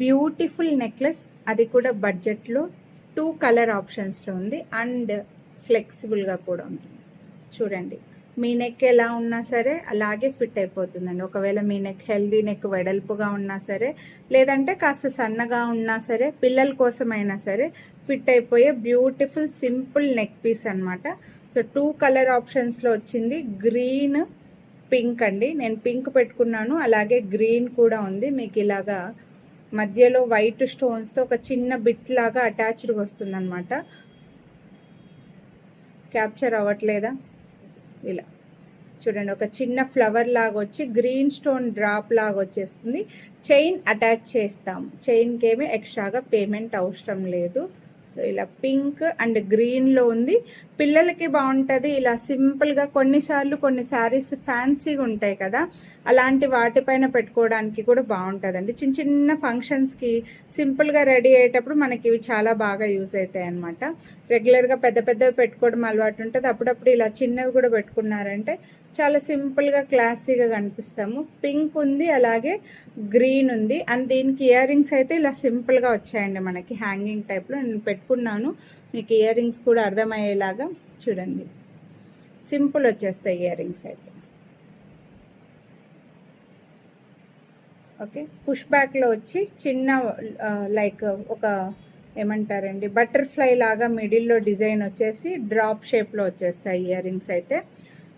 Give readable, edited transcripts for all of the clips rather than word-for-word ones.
Beautiful necklace, అది కూడా బడ్జెట్లో 2 కలర్ ఆప్షన్స్లో ఉంది అండ్ ఫ్లెక్సిబుల్గా కూడా ఉంటుంది. చూడండి, మీ నెక్ ఎలా ఉన్నా సరే అలాగే ఫిట్ అయిపోతుందండి. ఒకవేళ మీ నెక్ హెల్దీ నెక్ వెడల్పుగా ఉన్నా సరే, లేదంటే కాస్త సన్నగా ఉన్నా సరే, పిల్లల కోసమైనా సరే ఫిట్ అయిపోయే బ్యూటిఫుల్ సింపుల్ నెక్ పీస్ అనమాట. సో 2 కలర్ ఆప్షన్స్లో వచ్చింది. గ్రీన్, పింక్ అండి. నేను పింక్ పెట్టుకున్నాను, అలాగే గ్రీన్ కూడా ఉంది. మీకు ఇలాగా మధ్యలో వైట్ స్టోన్స్తో ఒక చిన్న బిట్ లాగా అటాచ్డ్గా వస్తుంది అనమాట. క్యాప్చర్ అవ్వట్లేదా? ఇలా చూడండి, ఒక చిన్న ఫ్లవర్ లాగా వచ్చి గ్రీన్ స్టోన్ డ్రాప్ లాగా వచ్చేస్తుంది. చైన్ అటాచ్ చేస్తాం, చైన్కి ఏమీ ఎక్స్ట్రాగా పేమెంట్ అవసరం లేదు. సో ఇలా పింక్ అండ్ గ్రీన్లో ఉంది. పిల్లలకి బాగుంటుంది ఇలా సింపుల్గా. కొన్నిసార్లు కొన్ని శారీస్ ఫ్యాన్సీగా ఉంటాయి కదా, అలాంటి వాటిపైన పెట్టుకోవడానికి కూడా బాగుంటుందండి. చిన్న చిన్న ఫంక్షన్స్కి సింపుల్గా రెడీ అయ్యేటప్పుడు మనకి ఇవి చాలా బాగా యూజ్ అవుతాయి అన్నమాట. రెగ్యులర్గా పెద్ద పెద్దవి పెట్టుకోవడం అలవాటు ఉంటుంది, అప్పుడప్పుడు ఇలా చిన్నవి కూడా పెట్టుకున్నారంటే చాలా సింపుల్గా క్లాసీగా కనిపిస్తాము. పింక్ ఉంది, అలాగే గ్రీన్ ఉంది. అండ్ దీనికి ఇయర్ రింగ్స్ అయితే ఇలా సింపుల్గా వచ్చాయండి మనకి హ్యాంగింగ్ టైప్లో. నేను పెట్టుకున్నాను, మీకు ఇయర్ రింగ్స్ కూడా అర్థమయ్యేలాగా చూడండి. సింపుల్ వచ్చేస్తాయి ఇయర్ రింగ్స్ అయితే. ఓకే, పుష్ బ్యాక్లో వచ్చి చిన్న లైక్ ఒక ఏమంటారండి బటర్ఫ్లై లాగా మిడిల్లో డిజైన్ వచ్చేసి డ్రాప్ షేప్లో వచ్చేస్తాయి ఇయర్ రింగ్స్ అయితే.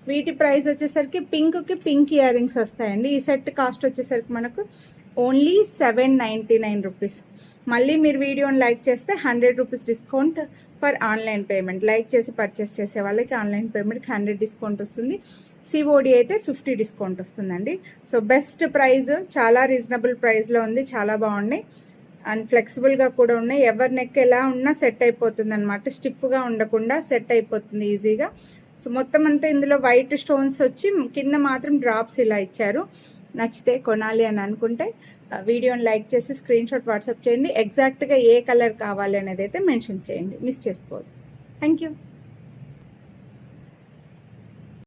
వీటి ప్రైస్ వచ్చేసరికి పింక్కి పింక్ ఇయర్ రింగ్స్ వస్తాయండి. ఈ సెట్ కాస్ట్ వచ్చేసరికి మనకు ఓన్లీ 799 రూపీస్. మళ్ళీ మీరు వీడియోని లైక్ చేస్తే 100 rupees discount for online payment. Like చేసి పర్చేస్ చేసే వాళ్ళకి ఆన్లైన్ పేమెంట్కి 100 డిస్కౌంట్ వస్తుంది. సిఓడి అయితే 50 డిస్కౌంట్ వస్తుందండి. సో బెస్ట్ ప్రైస్, చాలా రీజనబుల్ ప్రైస్లో ఉంది, చాలా బాగున్నాయి అండ్ ఫ్లెక్సిబుల్గా కూడా ఉన్నాయి. ఎవరి నెక్ ఎలా ఉన్నా సెట్ అయిపోతుంది అనమాట, స్టిఫ్గా ఉండకుండా సెట్ అయిపోతుంది ఈజీగా. సో మొత్తం అంతా ఇందులో వైట్ స్టోన్స్ వచ్చి కింద మాత్రం డ్రాప్స్ ఇలా ఇచ్చారు. నచ్చితే కొనాలి అని అనుకుంటే వీడియోని లైక్ చేసి స్క్రీన్ షాట్ వాట్సాప్ చేయండి. ఎగ్జాక్ట్గా ఏ కలర్ కావాలి అనేది అయితే మెన్షన్ చేయండి, మిస్ చేసుకోవద్దు. Thank you.